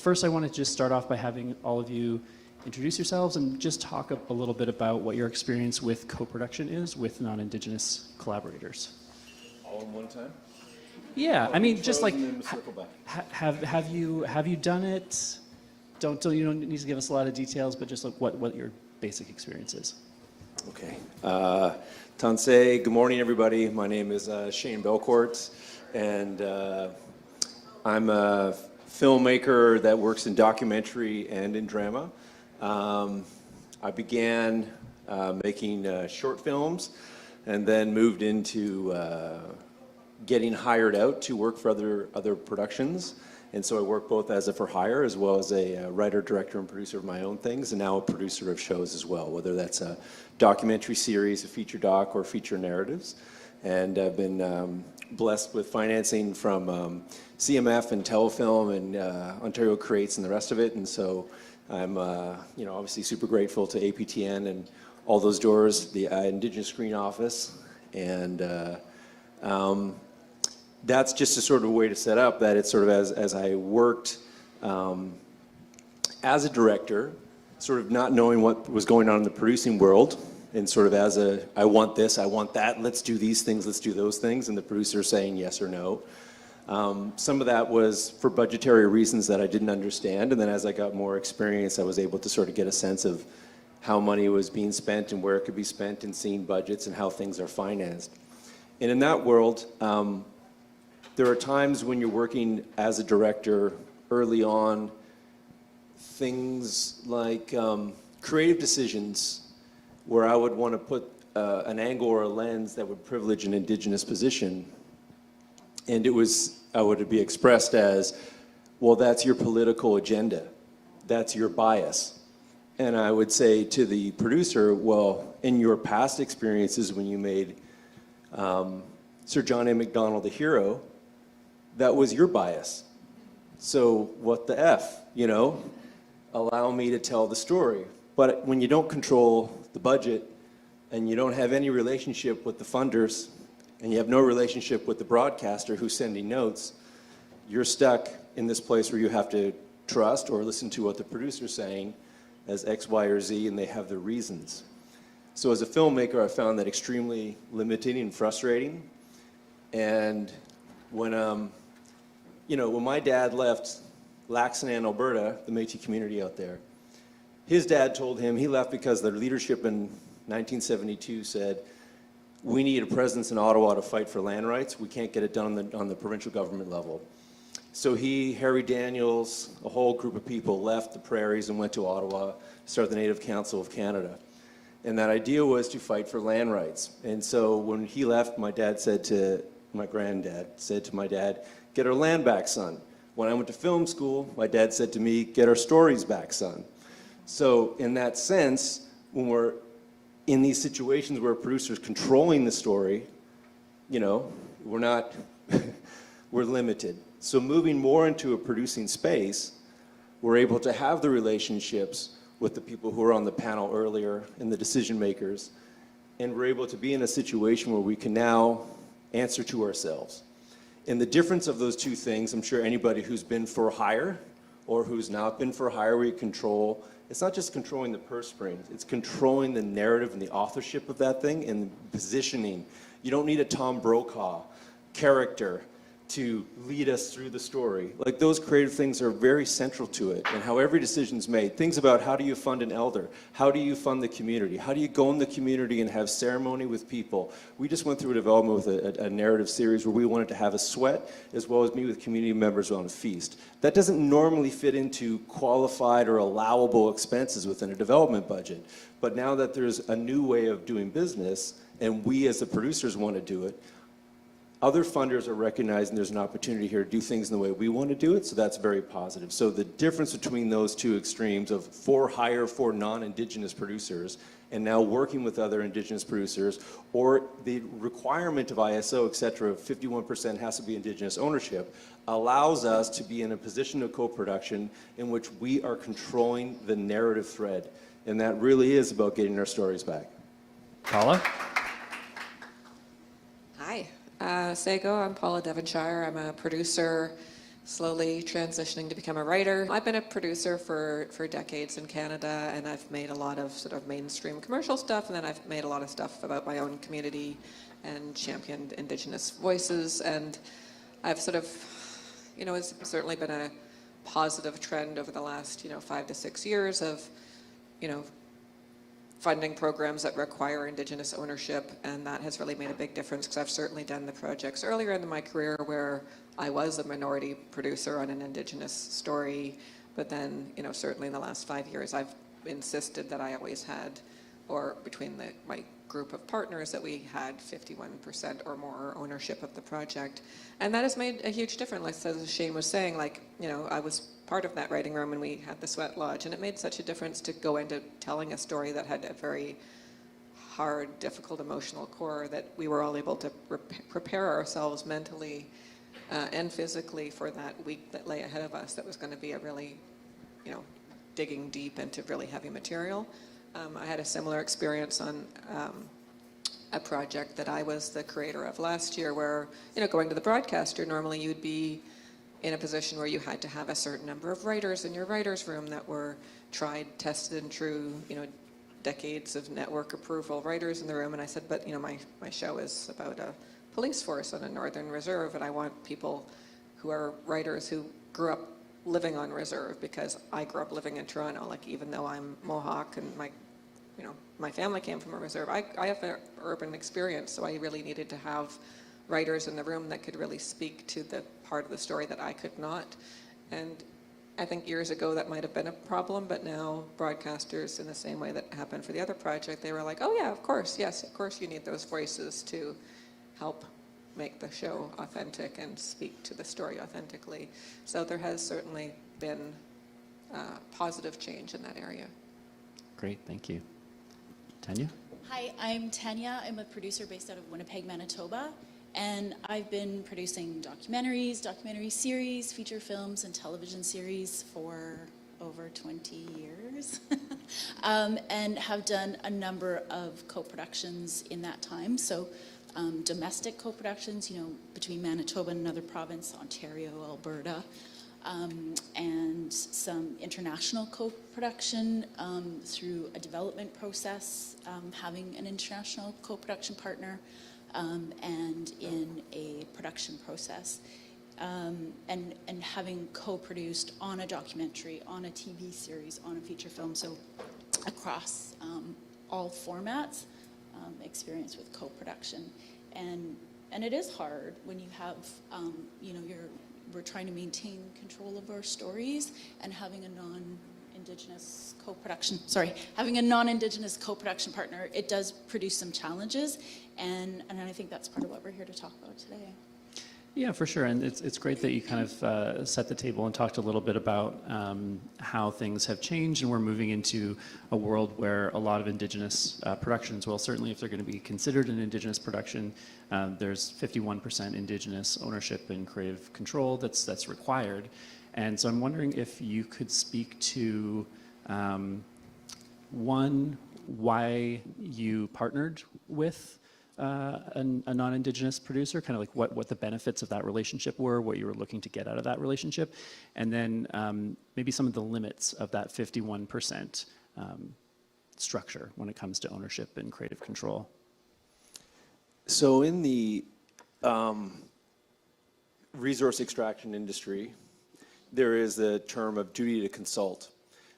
first I want to just start off by having all of you introduce yourselves and just talk a little bit about what your experience with co-production is with non-Indigenous collaborators. All in one time? Yeah, I mean, just like, have have you done it? You don't need to give us a lot of details, but just like what your basic experience is. Okay. Tansei, good morning, everybody. My name is Shane Belcourt, and I'm a filmmaker that works in documentary and in drama. I began making short films and then moved into getting hired out to work for other productions. And so I work both as a for hire as well as a writer, director, and producer of my own things, and now a producer of shows as well, whether that's a documentary series, a feature doc, or feature narratives. And I've been blessed with financing from CMF and Telefilm and Ontario Creates and the rest of it. And so I'm obviously super grateful to APTN and all those doors, the Indigenous Screen Office, and that's just a sort of way to set up that it's sort of as I worked as a director, sort of not knowing what was going on in the producing world, and sort of as I want this, I want that, let's do these things, let's do those things, and the producer saying yes or no. Some of that was for budgetary reasons that I didn't understand, and then as I got more experience, I was able to sort of get a sense of how money was being spent and where it could be spent, and seeing budgets and how things are financed. And in that world, there are times when you're working as a director early on, things like creative decisions where I would want to put an angle or a lens that would privilege an Indigenous position. And I would be expressed as, well, that's your political agenda. That's your bias. And I would say to the producer, well, in your past experiences when you made Sir John A. Macdonald the hero, that was your bias. So what the F, Allow me to tell the story. But when you don't control the budget and you don't have any relationship with the funders and you have no relationship with the broadcaster who's sending notes, you're stuck in this place where you have to trust or listen to what the producer's saying as X, Y, or Z, and they have their reasons. So as a filmmaker, I found that extremely limiting and frustrating. And when my dad left Laxanan, Alberta, the Métis community out there, his dad told him he left because their leadership in 1972 said, we need a presence in Ottawa to fight for land rights. We can't get it done on the provincial government level. So Harry Daniels, a whole group of people left the prairies and went to Ottawa to start the Native Council of Canada. And that idea was to fight for land rights. And so when he left, my granddad said to my dad, get our land back, son. When I went to film school, my dad said to me, get our stories back, son. So in that sense, when we're in these situations where a producer's controlling the story, we're limited. So moving more into a producing space, we're able to have the relationships with the people who were on the panel earlier and the decision makers, and we're able to be in a situation where we can now answer to ourselves. And the difference of those two things, I'm sure anybody who's been for hire or who's not been for hire, where you control, it's not just controlling the purse strings, it's controlling the narrative and the authorship of that thing and positioning. You don't need a Tom Brokaw character to lead us through the story. Like, those creative things are very central to it, and how every decision's made. Things about how do you fund an elder? How do you fund the community? How do you go in the community and have ceremony with people? We just went through a development with a narrative series where we wanted to have a sweat as well as meet with community members on a feast. That doesn't normally fit into qualified or allowable expenses within a development budget. But now that there's a new way of doing business, and we as the producers want to do it, other funders are recognizing there's an opportunity here to do things in the way we want to do it, so that's very positive. So the difference between those two extremes of for hire for non-Indigenous producers and now working with other Indigenous producers, or the requirement of ISO, et cetera, 51% has to be Indigenous ownership, allows us to be in a position of co-production in which we are controlling the narrative thread. And that really is about getting our stories back. Paula? Hi. Sego, I'm Paula Devonshire. I'm a producer, slowly transitioning to become a writer. I've been a producer for decades in Canada, and I've made a lot of sort of mainstream commercial stuff, and then I've made a lot of stuff about my own community and championed Indigenous voices. And I've sort of, it's certainly been a positive trend over the last, 5 to 6 years of, funding programs that require Indigenous ownership, and that has really made a big difference, because I've certainly done the projects earlier in my career where I was a minority producer on an Indigenous story, but then, certainly in the last 5 years, I've insisted that I always had, or between my group of partners, that we had 51% or more ownership of the project. And that has made a huge difference. Like as Shane was saying, I was part of that writing room and we had the Sweat Lodge, and it made such a difference to go into telling a story that had a very hard, difficult emotional core, that we were all able to prepare ourselves mentally and physically for that week that lay ahead of us, that was going to be a really, digging deep into really heavy material. I had a similar experience on a project that I was the creator of last year, where, going to the broadcaster, normally you'd be in a position where you had to have a certain number of writers in your writer's room that were tried, tested, and true, decades of network approval writers in the room. And I said, but, my show is about a police force on a northern reserve, and I want people who are writers who grew up living on reserve, because I grew up living in Toronto, even though I'm Mohawk and my family came from a reserve, I have an urban experience, so I really needed to have writers in the room that could really speak to the part of the story that I could not. And I think years ago that might have been a problem, but now broadcasters, in the same way that happened for the other project, they were like, oh yeah, of course, yes, of course you need those voices to help make the show authentic and speak to the story authentically. So there has certainly been positive change in that area. Great, thank you. Tanya? Hi, I'm Tanya. I'm a producer based out of Winnipeg, Manitoba, and I've been producing documentaries, documentary series, feature films, and television series for over 20 years, and have done a number of co-productions in that time. So domestic co-productions, between Manitoba and another province, Ontario, Alberta, and some international co-production through a development process, having an international co-production partner, and in a production process, and having co-produced on a documentary, on a TV series, on a feature film, so across all formats, experience with co-production. And it is hard when you have, we're trying to maintain control of our stories, and having a non-Indigenous co-production partner, it does produce some challenges, and I think that's part of what we're here to talk about today. Yeah, for sure, and it's great that you kind of set the table and talked a little bit about how things have changed, and we're moving into a world where a lot of Indigenous productions, well, certainly if they're going to be considered an Indigenous production, there's 51% Indigenous ownership and creative control that's required. And so I'm wondering if you could speak to, one, why you partnered with a non-Indigenous producer, kind of like what the benefits of that relationship were, what you were looking to get out of that relationship, and then maybe some of the limits of that 51% structure when it comes to ownership and creative control. So in the resource extraction industry, there is the term of duty to consult.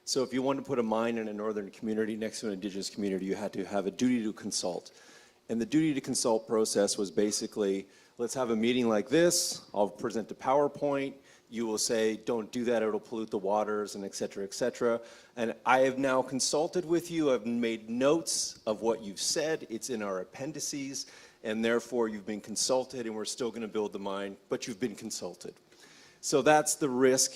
So if you wanted to put a mine in a northern community next to an Indigenous community, you had to have a duty to consult. And the duty to consult process was basically, let's have a meeting like this, I'll present a PowerPoint, you will say, don't do that, it'll pollute the waters, and et cetera, et cetera. And I have now consulted with you, I've made notes of what you've said, it's in our appendices, and therefore you've been consulted, and we're still gonna build the mine, but you've been consulted. So that's the risk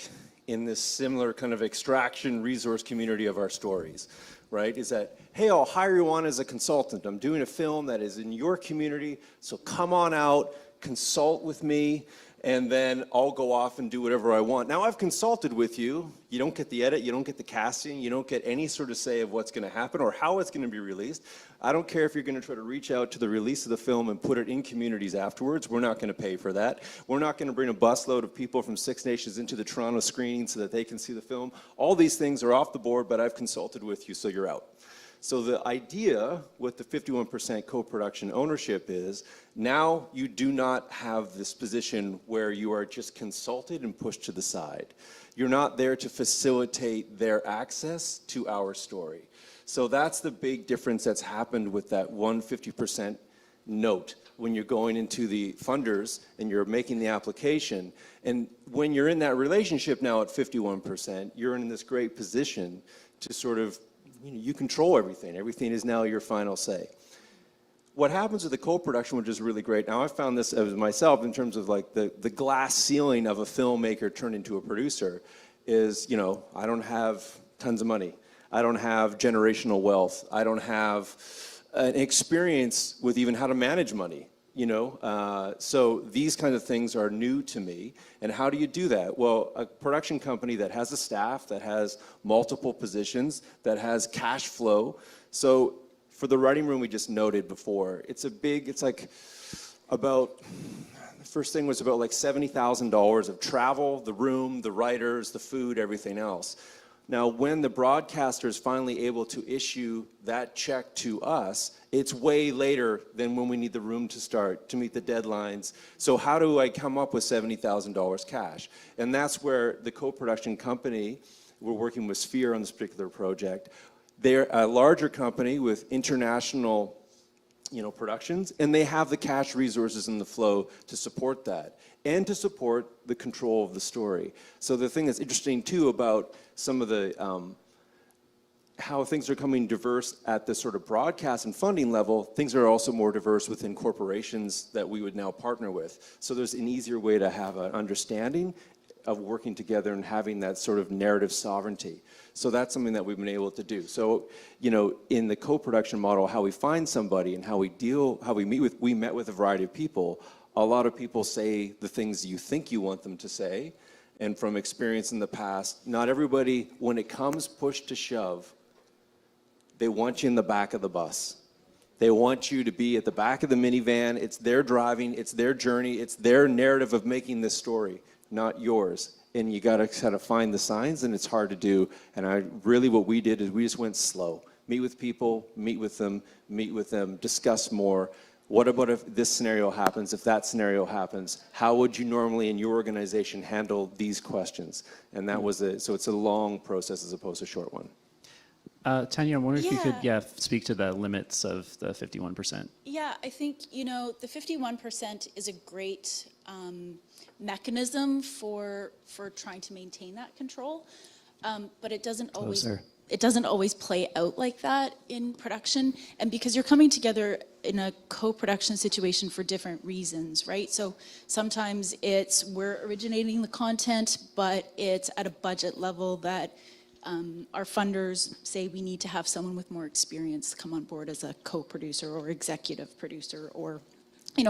in this similar kind of extraction resource community of our stories, right? Is that, hey, I'll hire you on as a consultant. I'm doing a film that is in your community, so come on out, consult with me, and then I'll go off and do whatever I want. Now I've consulted with you. You don't get the edit, you don't get the casting, you don't get any sort of say of what's going to happen or how it's going to be released. I don't care if you're going to try to reach out to the release of the film and put it in communities afterwards. We're not going to pay for that. We're not going to bring a busload of people from 6 nations into the Toronto screening so that they can see the film. All these things are off the board, but I've consulted with you, so you're out. So the idea with the 51% co-production ownership is now you do not have this position where you are just consulted and pushed to the side. You're not there to facilitate their access to our story. So that's the big difference that's happened with that 150% note when you're going into the funders and you're making the application. And when you're in that relationship now at 51%, you're in this great position to sort of, you control everything. Everything is now your final say. What happens with the co-production, which is really great, now I've found this as myself in terms of like the glass ceiling of a filmmaker turned into a producer is, I don't have tons of money. I don't have generational wealth. I don't have an experience with even how to manage money. So these kinds of things are new to me. And how do you do that? Well, a production company that has a staff, that has multiple positions, that has cash flow. So for the writing room we just noted before, it's like about, the first thing was about like $70,000 of travel, the room, the writers, the food, everything else. Now, when the broadcaster is finally able to issue that check to us, it's way later than when we need the room to start to meet the deadlines. So how do I come up with $70,000 cash? And that's where the co-production company, we're working with Sphere on this particular project. They're a larger company with international productions, and they have the cash resources and the flow to support that and to support the control of the story. So the thing that's interesting too about some of the how things are coming diverse at the sort of broadcast and funding level, things are also more diverse within corporations that we would now partner with. So there's an easier way to have an understanding of working together and having that sort of narrative sovereignty. So that's something that we've been able to do. So, in the co-production model, how we find somebody and how we met with a variety of people. A lot of people say the things you think you want them to say. And from experience in the past, not everybody, when it comes push to shove, they want you in the back of the bus. They want you to be at the back of the minivan. It's their driving, it's their journey, it's their narrative of making this story, not yours. And you got to kind of find the signs, and it's hard to do. And what we did is we just went slow. Meet with people, meet with them, discuss more. What about if this scenario happens, if that scenario happens? How would you normally in your organization handle these questions? And that was so it's a long process as opposed to a short one. Tanya, I wonder if you could speak to the limits of the 51%. Yeah, I think, the 51% is a great mechanism for trying to maintain that control, but it doesn't always play out like that in production, and because you're coming together in a co-production situation for different reasons, right? So sometimes we're originating the content, but it's at a budget level that our funders say we need to have someone with more experience come on board as a co-producer or executive producer, or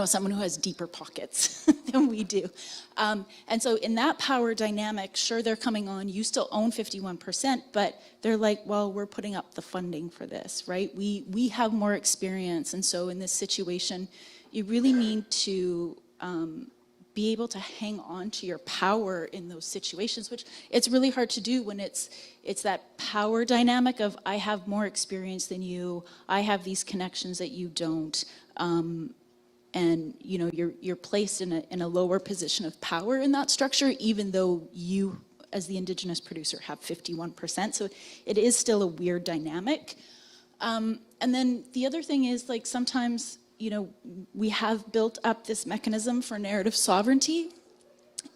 someone who has deeper pockets than we do. And so in that power dynamic, sure, they're coming on, you still own 51%, but they're like, well, we're putting up the funding for this, right? We have more experience. And so in this situation, you really need to be able to hang on to your power in those situations, which it's really hard to do when it's that power dynamic of, I have more experience than you, I have these connections that you don't. And you're placed in a lower position of power in that structure, even though you, as the Indigenous producer, have 51%. So it is still a weird dynamic. And then the other thing is, like, sometimes we have built up this mechanism for narrative sovereignty.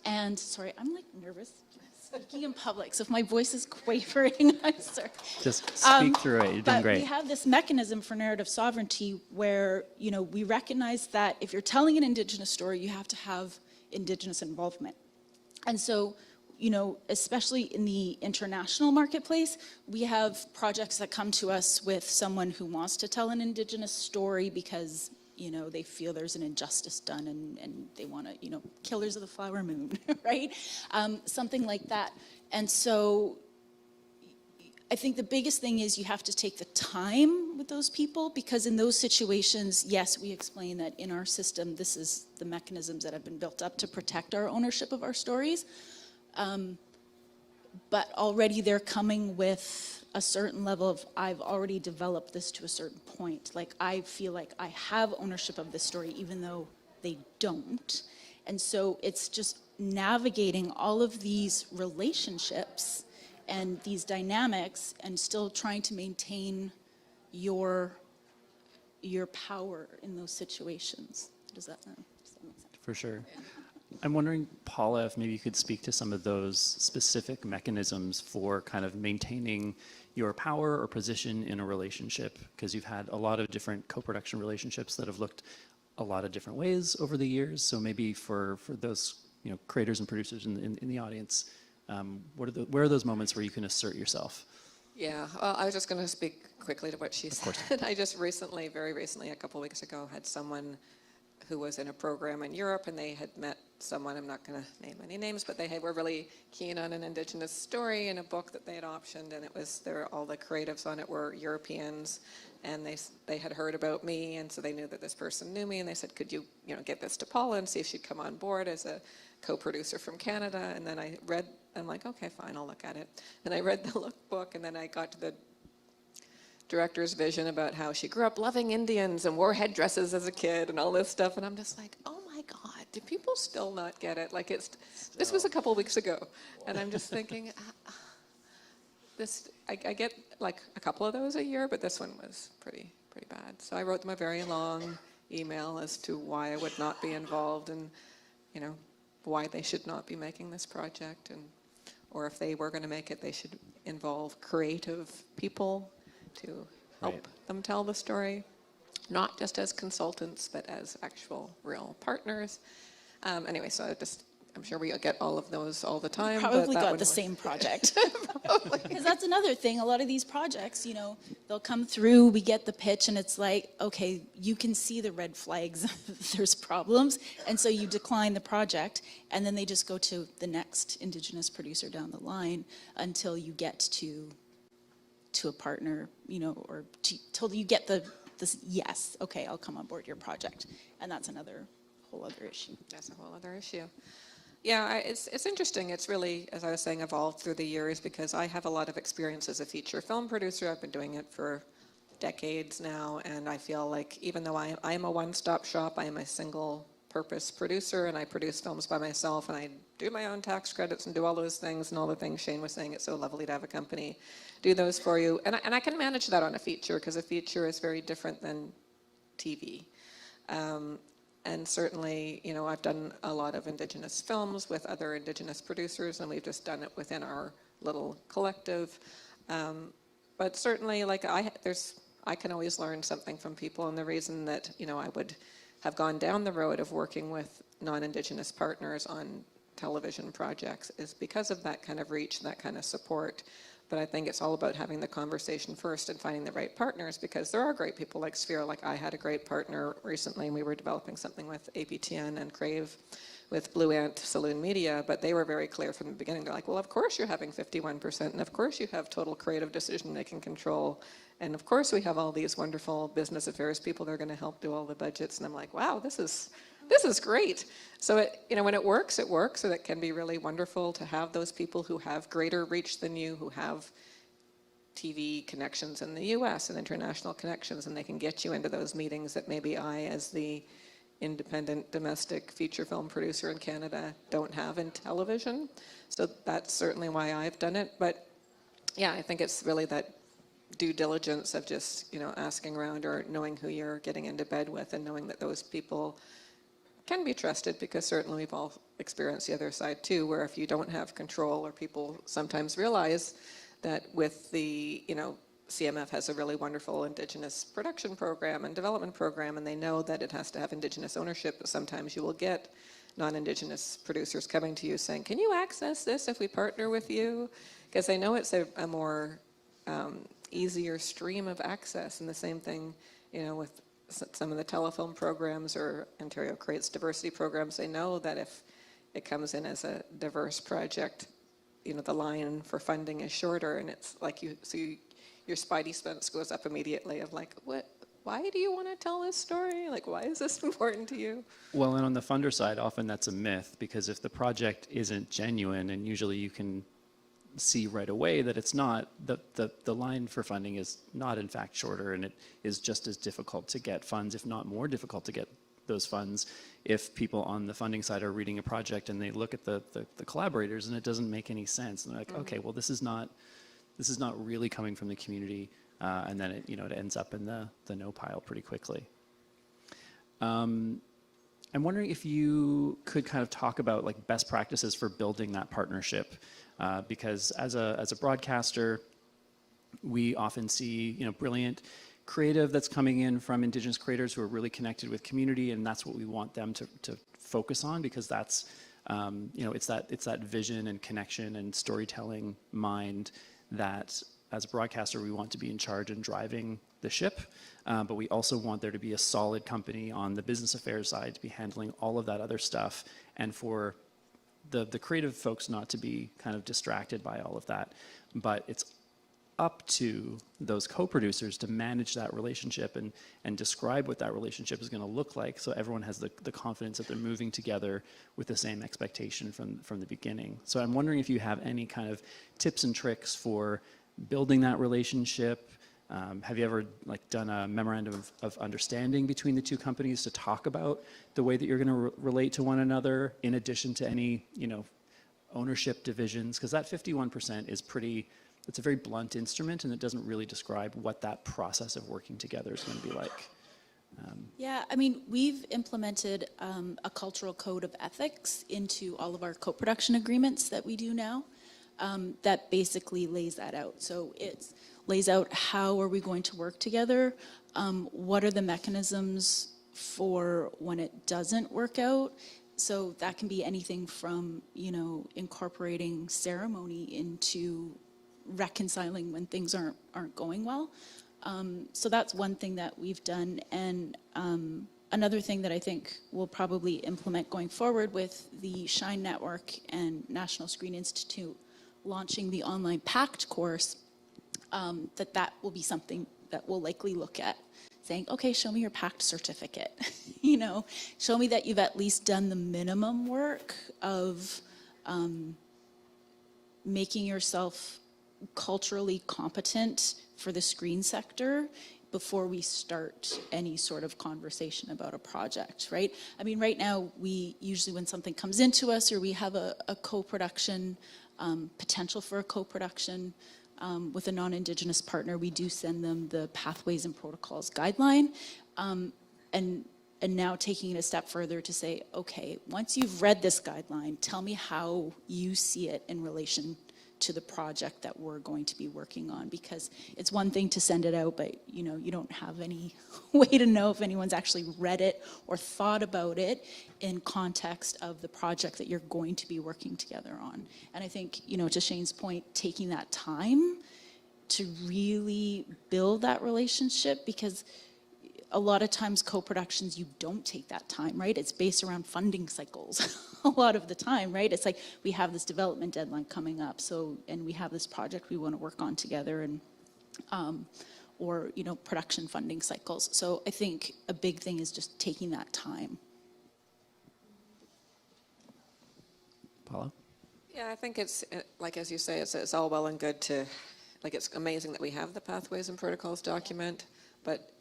And sorry, I'm like nervous speaking in public, so if my voice is quavering, I'm sorry. Just speak through it, you're doing great. We have this mechanism for narrative sovereignty where, we recognize that if you're telling an Indigenous story, you have to have Indigenous involvement. And so, especially in the international marketplace, we have projects that come to us with someone who wants to tell an Indigenous story because, you know, they feel there's an injustice done and they want to, you know, Killers of the Flower Moon, right? Something like that. And so I think the biggest thing is you have to take the time with those people, because in those situations, yes, we explain that in our system, this is the mechanisms that have been built up to protect our ownership of our stories. But already they're coming with a certain level of, I've already developed this to a certain point. Like, I feel like I have ownership of this story, even though they don't. And so it's just navigating all of these relationships and these dynamics and still trying to maintain your power in those situations. Does that make sense? For sure. I'm wondering, Paula, if maybe you could speak to some of those specific mechanisms for kind of maintaining your power or position in a relationship, because you've had a lot of different co-production relationships that have looked a lot of different ways over the years. So maybe for those, you know, creators and producers in the audience, where are those moments where you can assert yourself? Yeah, well, I was just going to speak quickly to what she said. I just recently, very recently, a couple weeks ago, had someone who was in a program in Europe, and they had met someone, I'm not going to name any names, but were really keen on an Indigenous story in a book that they had optioned, and it was all the creatives on it were Europeans, and they had heard about me, and so they knew that this person knew me, and they said, could you get this to Paula and see if she'd come on board as a co-producer from Canada? And then I'm like, okay, fine, I'll look at it. And I read the lookbook, and then I got to the director's vision about how she grew up loving Indians and wore headdresses as a kid and all this stuff, and I'm just like, oh my God, do people still not get it? Like, this was a couple weeks ago, and I'm just thinking, I get like a couple of those a year, but this one was pretty bad. So I wrote them a very long email as to why I would not be involved, and why they should not be making this project, or if they were going to make it, they should involve creative people to help them tell the story, not just as consultants, but as actual real partners. Anyway, so I'm sure we get all of those all the time. Probably got the same project. Because that's another thing. A lot of these projects, they'll come through, we get the pitch, and it's like, okay, you can see the red flags. There's problems. And so you decline the project, and then they just go to the next Indigenous producer down the line until you get to a partner, or till you get this yes, okay, I'll come on board your project. And that's another whole other issue. That's a whole other issue. Yeah, it's interesting. It's really, as I was saying, evolved through the years, because I have a lot of experience as a feature film producer. I've been doing it for decades now, and I feel like even though I am a one-stop shop, I am a single-purpose producer, and I produce films by myself, and I do my own tax credits and do all those things, and all the things Shane was saying. It's so lovely to have a company do those for you. And I can manage that on a feature, because a feature is very different than TV. And certainly, I've done a lot of Indigenous films with other Indigenous producers, and we've just done it within our little collective. But certainly, I can always learn something from people, and the reason that, I would have gone down the road of working with non-Indigenous partners on television projects is because of that kind of reach, that kind of support. But I think it's all about having the conversation first and finding the right partners, because there are great people like Sphere. Like, I had a great partner recently, and we were developing something with APTN and Crave with Blue Ant Saloon Media, but they were very clear from the beginning. They're like, well, of course you're having 51%, and of course you have total creative decision-making control, and of course we have all these wonderful business affairs people that are going to help do all the budgets. And I'm like, wow, this is great. So when it works, and it can be really wonderful to have those people who have greater reach than you, who have TV connections in the US and international connections, and they can get you into those meetings that maybe I, as the independent domestic feature film producer in Canada, don't have in television. So that's certainly why I've done it. But yeah, I think it's really that due diligence of just, asking around, or knowing who you're getting into bed with, and knowing that those people can be trusted, because certainly we've all experienced the other side too, where if you don't have control, or people sometimes realize that with the, CMF has a really wonderful Indigenous production program and development program, and they know that it has to have Indigenous ownership, but sometimes you will get non-Indigenous producers coming to you saying, can you access this if we partner with you? Because they know it's a more easier stream of access. And the same thing, with some of the telefilm programs or Ontario Creates Diversity programs, they know that if it comes in as a diverse project, you know, the line for funding is shorter, and it's like your spidey sense goes up immediately of like, what? Why do you want to tell this story? Like, why is this important to you? Well, and on the funder side, often that's a myth, because if the project isn't genuine, and usually you can see right away that it's not, the line for funding is not in fact shorter, and it is just as difficult to get funds, if not more difficult to get those funds, if people on the funding side are reading a project and they look at the collaborators and it doesn't make any sense. And they're like, okay, well, this is not really coming from the community. And then it ends up in the no pile pretty quickly. I'm wondering if you could kind of talk about like best practices for building that partnership, because as a broadcaster, we often see brilliant creative that's coming in from Indigenous creators who are really connected with community, and that's what we want them to focus on, because that's it's that vision and connection and storytelling mind that, as a broadcaster, we want to be in charge and driving the ship, but we also want there to be a solid company on the business affairs side to be handling all of that other stuff, and for the creative folks not to be kind of distracted by all of that. But it's up to those co-producers to manage that relationship and describe what that relationship is going to look like, so everyone has the confidence that they're moving together with the same expectation from the beginning. So I'm wondering if you have any kind of tips and tricks for building that relationship. Have you ever done a memorandum of understanding between the two companies to talk about the way that you're going to relate to one another, in addition to any ownership divisions? Because that 51% is it's a very blunt instrument, and it doesn't really describe what that process of working together is going to be like. Yeah, I mean, we've implemented a cultural code of ethics into all of our co-production agreements that we do now. That basically lays that out. So it lays out how are we going to work together, what are the mechanisms for when it doesn't work out. So that can be anything from, incorporating ceremony into reconciling when things aren't going well. So that's one thing that we've done. And another thing that I think we'll probably implement going forward with the Shine Network and National Screen Institute launching the online PACT course, that will be something that we'll likely look at, saying, okay, show me your PACT certificate. Show me that you've at least done the minimum work of making yourself culturally competent for the screen sector before we start any sort of conversation about a project, right? I mean, right now, we usually, when something comes into us or we have a co-production, potential for a co-production with a non-Indigenous partner, we do send them the Pathways and Protocols guideline. And now taking it a step further to say, okay, once you've read this guideline, tell me how you see it in relation to the project that we're going to be working on, because it's one thing to send it out, but you don't have any way to know if anyone's actually read it or thought about it in context of the project that you're going to be working together on. And I think, to Shane's point, taking that time to really build that relationship, because a lot of times co-productions, you don't take that time, right? It's based around funding cycles a lot of the time, right? It's like, we have this development deadline coming up, and we have this project we want to work on together, and or production funding cycles. So I think a big thing is just taking that time. Paula? Yeah, I think it's, like as you say, it's all well and good to, it's amazing that we have the Pathways and Protocols document, but,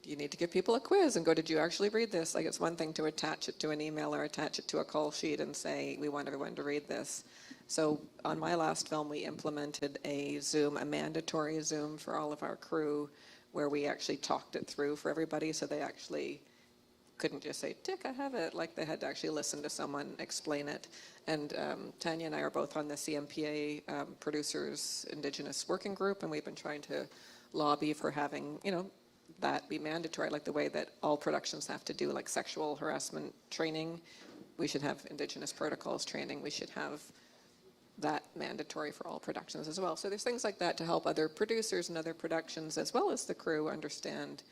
you need to give people a quiz and go, did you actually read this? It's one thing to attach it to an email or attach it to a call sheet and say, we want everyone to read this. So on my last film, we implemented a mandatory Zoom for all of our crew, where we actually talked it through for everybody, so they actually couldn't just say, tick, I have it. They had to actually listen to someone explain it. And Tanya and I are both on the CMPA Producers Indigenous Working Group, and we've been trying to lobby for having, that be mandatory, the way that all productions have to do, sexual harassment training. We should have Indigenous protocols training. We should have that mandatory for all productions as well. So there's things like that to help other producers and other productions, as well as the crew, understand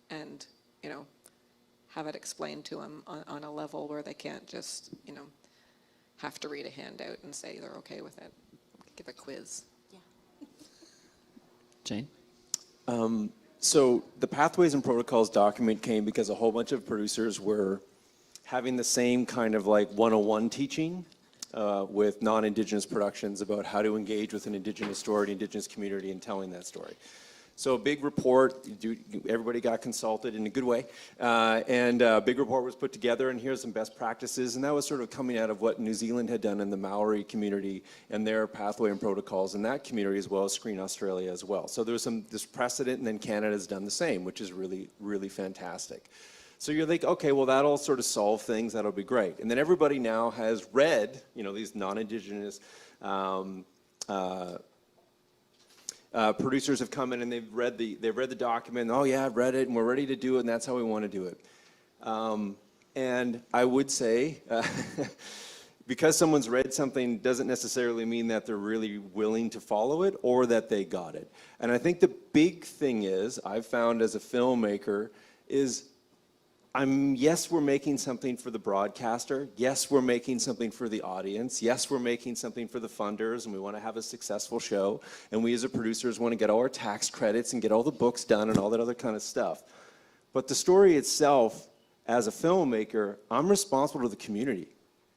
and, you know, have it explained to them on a level where they can't just, you know, have to read a handout and say they're okay with it. Give a quiz. Jane? So the Pathways and Protocols document came because a whole bunch of producers were having the same kind of like 101 teaching with non-Indigenous productions about how to engage with an Indigenous story, an Indigenous community, and telling that story. So a big report, everybody got consulted in a good way, and a big report was put together, and here's some best practices, and that was sort of coming out of what New Zealand had done in the Maori community and their pathway and protocols in that community, as well as Screen Australia as well. So there's this precedent, and then Canada's done the same, which is really, really fantastic. So you're like, okay, well, that'll sort of solve things, that'll be great. And then everybody now has read, you know, these non-Indigenous producers have come in and they've read the document. Oh yeah, I've read it and we're ready to do it, and that's how we want to do it. And I would say, because someone's read something doesn't necessarily mean that they're really willing to follow it or that they got it. And I think the big thing is, I've found as a filmmaker, is yes, we're making something for the broadcaster. Yes, we're making something for the audience. Yes, we're making something for the funders, and we want to have a successful show. And we as a producers want to get all our tax credits and get all the books done and all that other kind of stuff. But the story itself, as a filmmaker, I'm responsible to the community.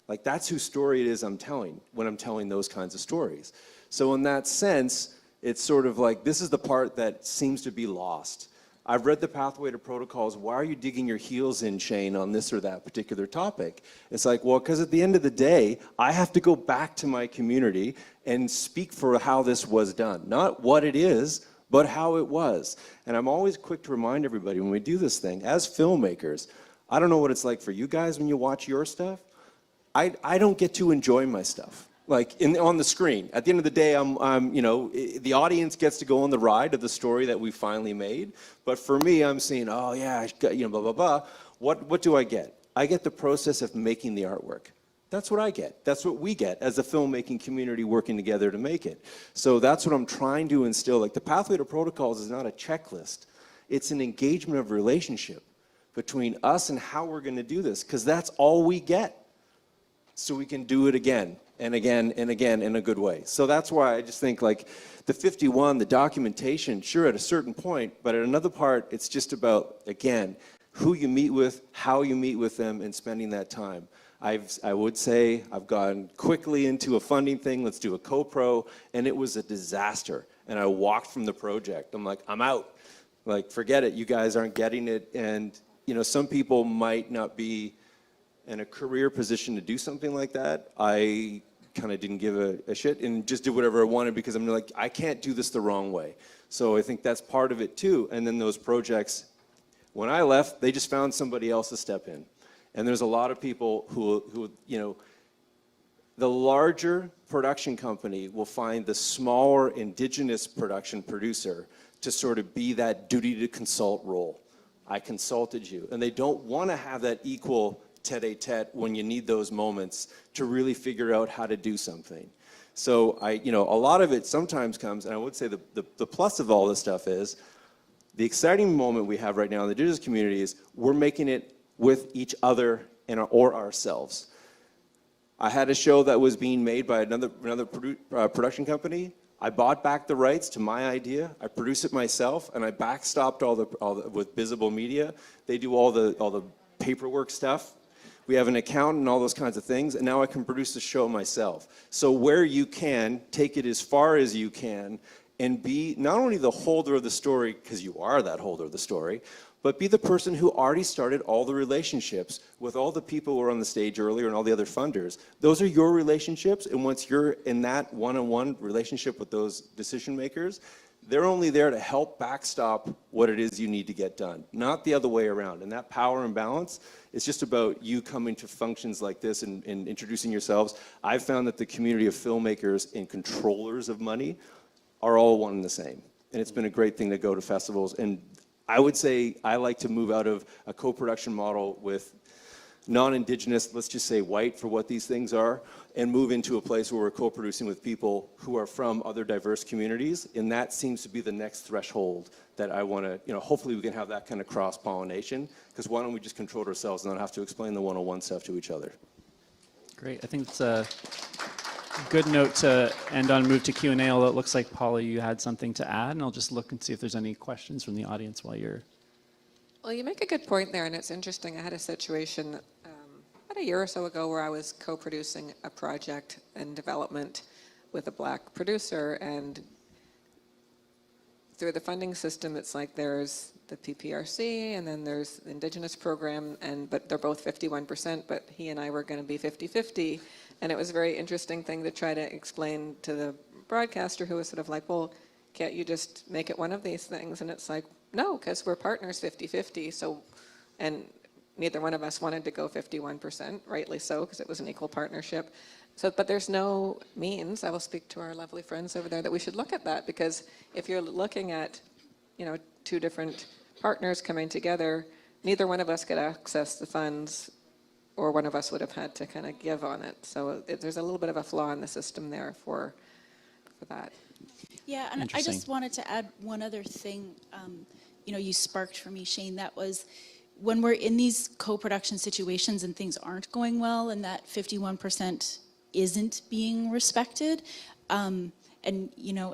Like, that's whose story it is I'm telling when I'm telling those kinds of stories. So in that sense, it's sort of like, this is the part that seems to be lost. I've read the Pathway to Protocols. Why are you digging your heels in, Shane, on this or that particular topic? It's like, well, because at the end of the day, I have to go back to my community and speak for how this was done. Not what it is, but how it was. And I'm always quick to remind everybody when we do this thing, as filmmakers, I don't know what it's like for you guys when you watch your stuff. I don't get to enjoy my stuff. Like on the screen. At the end of the day, you know, the audience gets to go on the ride of the story that we finally made. But for me, I'm saying, oh yeah, you know, blah, blah, blah. What do I get? I get the process of making the artwork. That's what I get. That's what we get as a filmmaking community working together to make it. So that's what I'm trying to instill. Like, the Pathway to Protocols is not a checklist. It's an engagement of relationship between us and how we're going to do this, because that's all we get. So we can do it again and again and again in a good way. So that's why I just think, like, the 51, the documentation, sure, at a certain point, but at another part, it's just about, again, who you meet with, how you meet with them, and spending that time. I would say I've gone quickly into a funding thing, let's do a co-pro, and it was a disaster. And I walked from the project. I'm like, I'm out. Like, forget it, you guys aren't getting it. And, you know, some people might not be in a career position to do something like that. I kind of didn't give a shit and just did whatever I wanted, because I'm like, I can't do this the wrong way. So I think that's part of it too. And then those projects, when I left, they just found somebody else to step in. And there's a lot of people who you know, the larger production company will find the smaller Indigenous production producer to sort of be that duty to consult role. I consulted you. And they don't want to have that equal tete-a-tete when you need those moments to really figure out how to do something. So you know, a lot of it sometimes comes, and I would say the plus of all this stuff is, the exciting moment we have right now in the Indigenous community is we're making it with each other or ourselves. I had a show that was being made by another production company. I bought back the rights to my idea. I produced it myself, and I backstopped all the with Visible Media. They do all the paperwork stuff. We have an accountant and all those kinds of things, and now I can produce the show myself. So where you can, take it as far as you can, and be not only the holder of the story, because you are that holder of the story, but be the person who already started all the relationships with all the people who were on the stage earlier and all the other funders. Those are your relationships, and once you're in that one-on-one relationship with those decision makers, they're only there to help backstop what it is you need to get done, not the other way around. And that power imbalance is just about you coming to functions like this and introducing yourselves. I've found that the community of filmmakers and controllers of money are all one and the same. And it's been a great thing to go to festivals. And I would say I like to move out of a co-production model with non-Indigenous, let's just say white for what these things are, and move into a place where we're co-producing with people who are from other diverse communities. And that seems to be the next threshold that I want to, hopefully we can have that kind of cross-pollination, because why don't we just control it ourselves and not have to explain the 101 stuff to each other? Great. I think it's a good note to end on, move to Q&A, although it looks like, Paula, you had something to add, and I'll just look and see if there's any questions from the audience while you're... Well, you make a good point there, and it's interesting. I had a situation about a year or so ago where I was co-producing a project in development with a black producer, and through the funding system, it's like there's the PPRC, and then there's the Indigenous program, but they're both 51%, but he and I were going to be 50-50, and it was a very interesting thing to try to explain to the broadcaster, who was sort of like, well, can't you just make it one of these things? And it's like, no, because we're partners 50-50, so, and neither one of us wanted to go 51%, rightly so, because it was an equal partnership. So, but there's no means, I will speak to our lovely friends over there, that we should look at that, because if you're looking at, two different partners coming together, neither one of us could access the funds, or one of us would have had to kind of give on it. So there's a little bit of a flaw in the system there for that. Yeah, and I just wanted to add one other thing, you sparked for me, Shane, that was when we're in these co-production situations and things aren't going well and that 51% isn't being respected, and,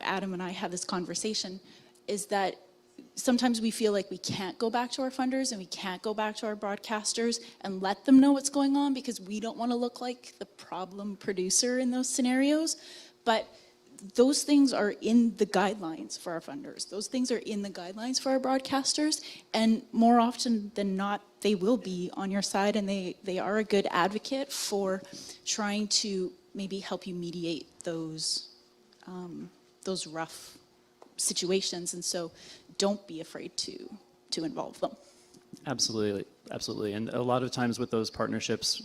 Adam and I had this conversation, is that sometimes we feel like we can't go back to our funders and we can't go back to our broadcasters and let them know what's going on because we don't want to look like the problem producer in those scenarios. But those things are in the guidelines for our funders. Those things are in the guidelines for our broadcasters, and more often than not, they will be on your side, and they are a good advocate for trying to maybe help you mediate those rough situations. And so don't be afraid to involve them. Absolutely, absolutely. And a lot of times with those partnerships,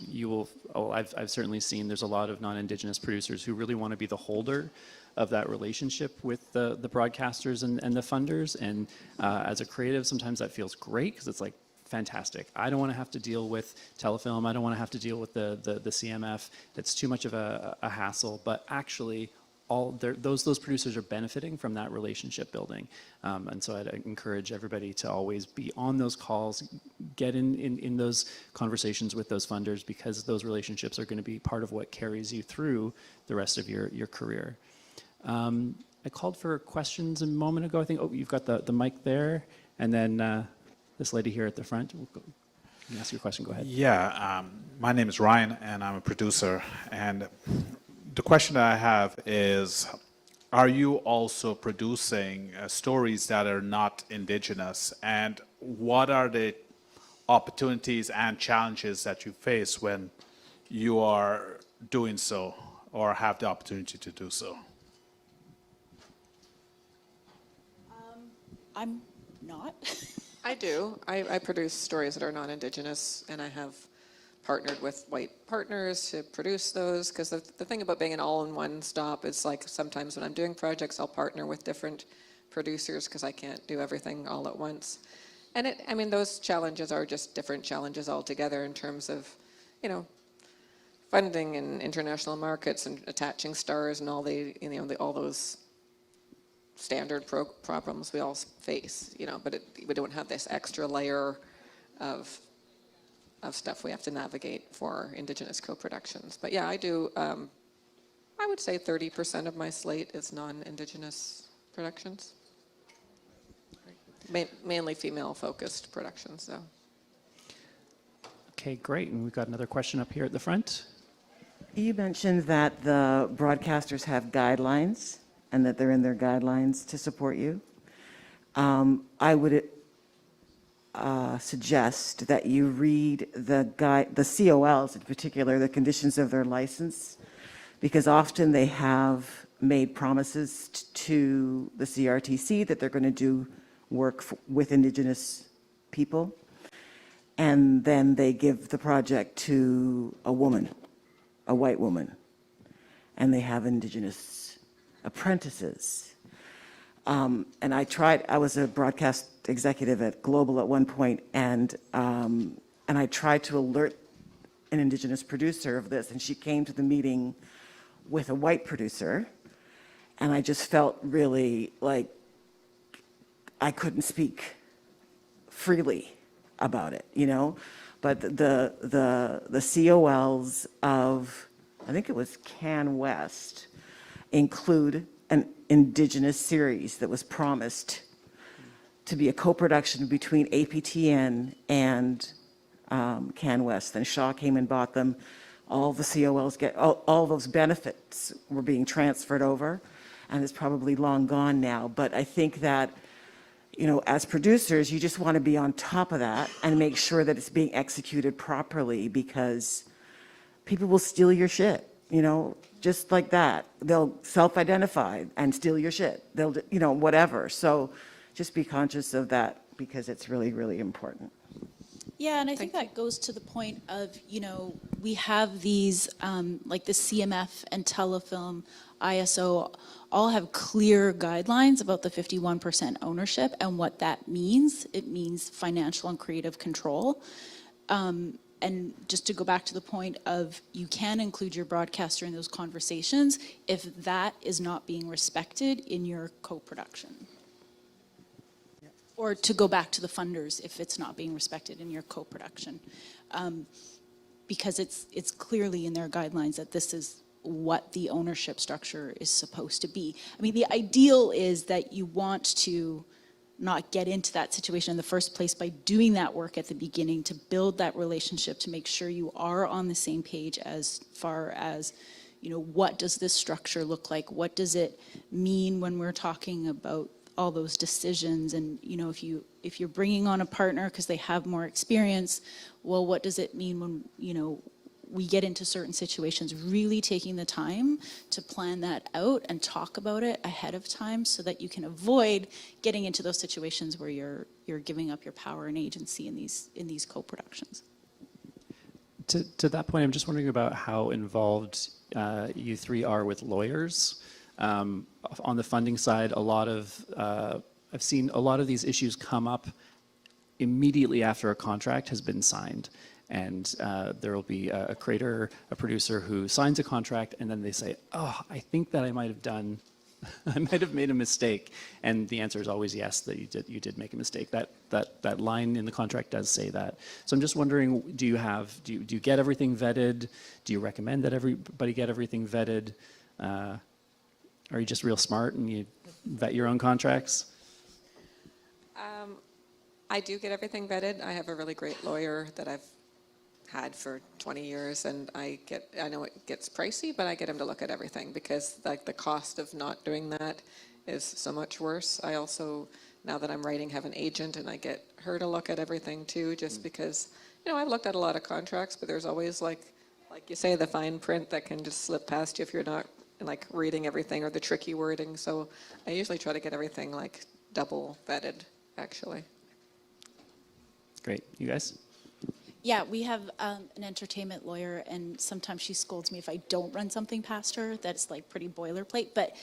I've certainly seen there's a lot of non-Indigenous producers who really want to be the holder of that relationship with the broadcasters and the funders. And as a creative, sometimes that feels great because it's like, fantastic. I don't want to have to deal with Telefilm. I don't want to have to deal with the CMF. It's too much of a hassle. But actually, those producers are benefiting from that relationship building. And so I'd encourage everybody to always be on those calls, get in those conversations with those funders, because those relationships are going to be part of what carries you through the rest of your career. I called for questions a moment ago. I think, you've got the mic there. And then this lady here at the front, you can ask your question, go ahead. Yeah, my name is Ryan, and I'm a producer. And the question that I have is, are you also producing stories that are not Indigenous? And what are the opportunities and challenges that you face when you are doing so or have the opportunity to do so? I'm not. I do. I produce stories that are non-Indigenous, and I have partnered with white partners to produce those, because the thing about being an all-in-one stop is, like, sometimes when I'm doing projects, I'll partner with different producers because I can't do everything all at once. And those challenges are just different challenges altogether in terms of, funding and international markets and attaching stars and all all those standard problems we all face, but we don't have this extra layer of stuff we have to navigate for Indigenous co-productions. But yeah, I do, I would say 30% of my slate is non-Indigenous productions. Mainly female-focused productions, though. Okay, great. And we've got another question up here at the front. You mentioned that the broadcasters have guidelines and that they're in their guidelines to support you. I would suggest that you read the COLs in particular, the conditions of their license, because often they have made promises to the CRTC that they're going to do work with Indigenous people, and then they give the project to a woman, a white woman, and they have Indigenous apprentices. And I was a broadcast executive at Global at one point, and I tried to alert an Indigenous producer of this, and she came to the meeting with a white producer, and I just felt really like I couldn't speak freely about it, you know? But the COLs of, I think it was Can West, include an Indigenous series that was promised to be a co-production between APTN and Can West. Then Shaw came and bought them. All the COLs all those benefits were being transferred over, and it's probably long gone now. But I think that, you know, as producers, you just want to be on top of that and make sure that it's being executed properly, because people will steal your shit, you know, just like that. They'll self-identify and steal your shit. They'll, you know, whatever. So just be conscious of that, because it's really, really important. Yeah, and I think that goes to the point of, you know, we have these, like the CMF and Telefilm, ISO, all have clear guidelines about the 51% ownership and what that means. It means financial and creative control. And just to go back to the point of, you can include your broadcaster in those conversations if that is not being respected in your co-production. Or to go back to the funders if it's not being respected in your co-production. Because it's clearly in their guidelines that this is what the ownership structure is supposed to be. I mean, the ideal is that you want to not get into that situation in the first place by doing that work at the beginning to build that relationship, to make sure you are on the same page as far as, you know, what does this structure look like? What does it mean when we're talking about all those decisions? And, you know, if you're bringing on a partner because they have more experience, well, what does it mean when, you know, we get into certain situations? Really taking the time to plan that out and talk about it ahead of time so that you can avoid getting into those situations where you're giving up your power and agency in these co-productions. To that point, I'm just wondering about how involved you three are with lawyers. On the funding side, I've seen a lot of these issues come up immediately after a contract has been signed. And there will be a creator, a producer who signs a contract, and then they say, oh, I think that I might have made a mistake. And the answer is always yes, that you did make a mistake. That line in the contract does say that. So I'm just wondering, do you get everything vetted? Do you recommend that everybody get everything vetted? Are you just real smart and you vet your own contracts? I do get everything vetted. I have a really great lawyer that I've had for 20 years, and I know it gets pricey, but I get him to look at everything, because like the cost of not doing that is so much worse. I also, now that I'm writing, have an agent, and I get her to look at everything too, just because, you know, I've looked at a lot of contracts, but there's always like you say, the fine print that can just slip past you if you're not like reading everything, or the tricky wording. So I usually try to get everything like double vetted, actually. Great. You guys? Yeah, we have an entertainment lawyer, and sometimes she scolds me if I don't run something past her that's like pretty boilerplate, but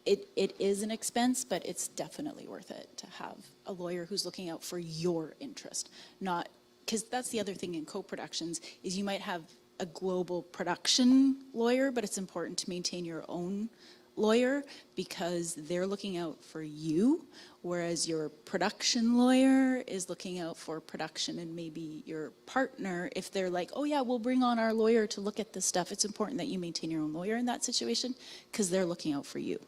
it is an expense, but it's definitely worth it to have a lawyer who's looking out for your interest. Not, because that's the other thing in co-productions, is you might have a global production lawyer, but it's important to maintain your own lawyer because they're looking out for you, whereas your production lawyer is looking out for production, and maybe your partner, if they're like, oh yeah, we'll bring on our lawyer to look at this stuff, it's important that you maintain your own lawyer in that situation because they're looking out for you.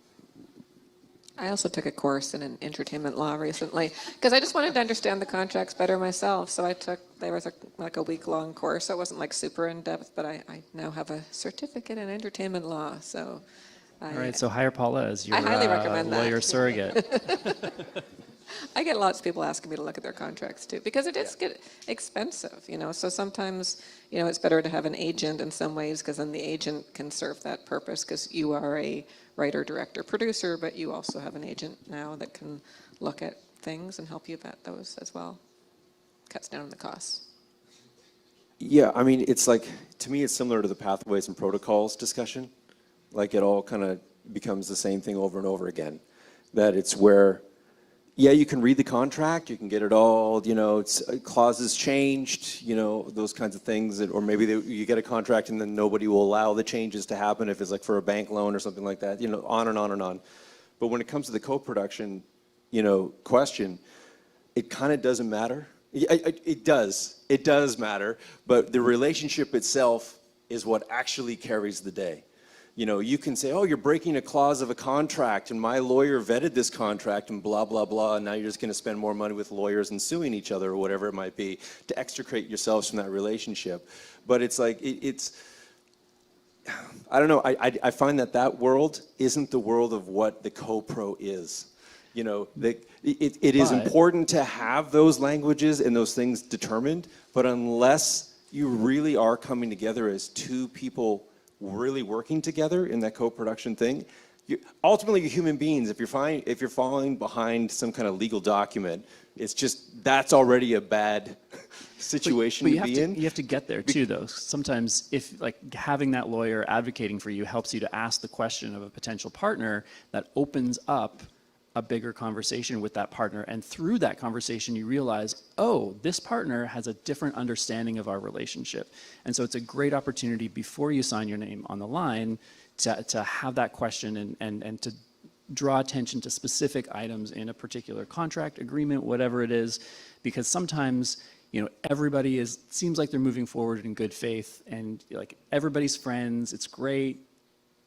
I also took a course in entertainment law recently because I just wanted to understand the contracts better myself. So there was like a week-long course. So it wasn't like super in-depth, but I now have a certificate in entertainment law. So All right, so hire Paula as your I highly recommend that. lawyer surrogate. I get lots of people asking me to look at their contracts too, because it does get expensive, you know. So sometimes, you know, it's better to have an agent in some ways, because then the agent can serve that purpose, because you are a writer, director, producer, but you also have an agent now that can look at things and help you vet those as well. Cuts down on the costs. Yeah, I mean, it's like, to me, it's similar to the pathways and protocols discussion. Like, it all kind of becomes the same thing over and over again. That it's where yeah, you can read the contract, you can get it all, it's clauses changed, those kinds of things, or maybe you get a contract and then nobody will allow the changes to happen if it's like for a bank loan or something like that, on and on and on. But when it comes to the co-production, question, it kind of doesn't matter. It does matter, but the relationship itself is what actually carries the day. You can say, oh, you're breaking a clause of a contract, and my lawyer vetted this contract, and blah, blah, blah, and now you're just going to spend more money with lawyers and suing each other, or whatever it might be, to extricate yourselves from that relationship. But it's like, I don't know, I find that world isn't the world of what the co-pro is. It is important to have those languages and those things determined, but unless you really are coming together as two people really working together in that co-production thing, ultimately you're human beings. If you're falling behind some kind of legal document, it's just, that's already a bad situation to be in. You have to get there too, though. Sometimes if having that lawyer advocating for you helps you to ask the question of a potential partner, that opens up a bigger conversation with that partner, and through that conversation you realize, oh, this partner has a different understanding of our relationship. And so it's a great opportunity before you sign your name on the line to have that question and to draw attention to specific items in a particular contract, agreement, whatever it is, because sometimes everybody seems like they're moving forward in good faith, and everybody's friends, it's great.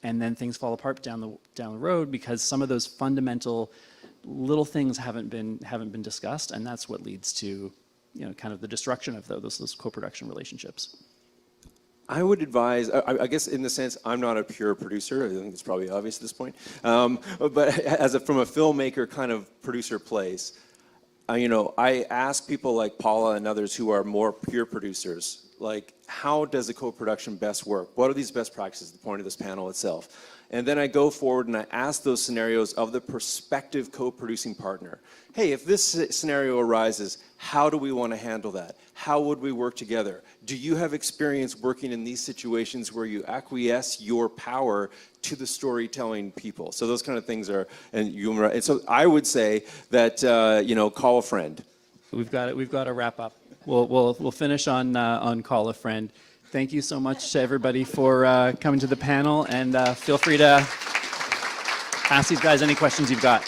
And then things fall apart down the road because some of those fundamental little things haven't been discussed, and that's what leads to kind of the destruction of those co-production relationships. I would advise, I guess in the sense, I'm not a pure producer. I think it's probably obvious at this point. But from a filmmaker kind of producer place, I ask people like Paula and others who are more pure producers, how does a co-production best work? What are these best practices, the point of this panel itself? And then I go forward and I ask those scenarios of the prospective co-producing partner. Hey, if this scenario arises, how do we want to handle that? How would we work together? Do you have experience working in these situations where you acquiesce your power to the storytelling people? So those kind of things are, and so I would say that, call a friend. We've got to wrap up. We'll finish on Call a Friend. Thank you so much to everybody for coming to the panel, and feel free to ask these guys any questions you've got.